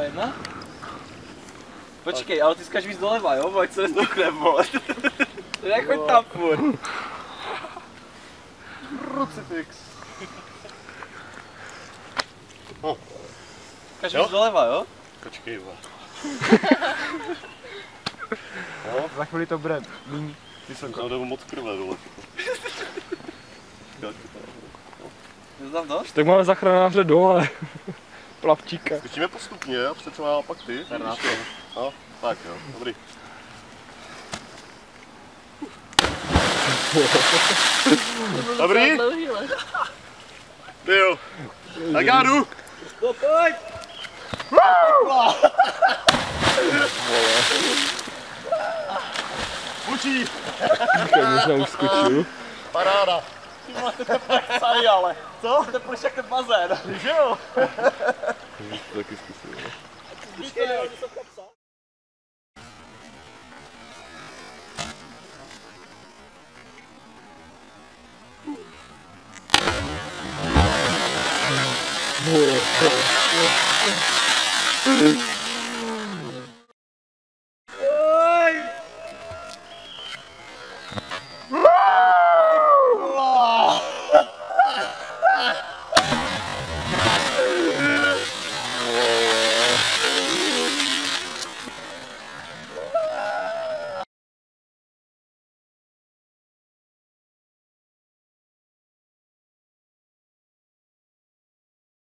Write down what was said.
jedna. Počkej, ale ty skač víc doleva, jo? Ať se nezdoknem, vole. Nechoď tam furt. Crucifix. Skač víc doleva, jo? Počkej, vole. Za chvíli to bude méně vysoko. Nebo moc krve dole. Neznám dost? Tak máme zachranáře dole. Plavčíka. Skočíme postupně a třeba pak ty. No, tak jo, dobrý. Dobrý? Ty jo. Tak já jdu. No pojď! Bučí. Možná už skočil. Paráda. Ty vole, to je psali, ale. Co? To půjdeš jak ten bazén. Že jo? To taky zkusil. Oh.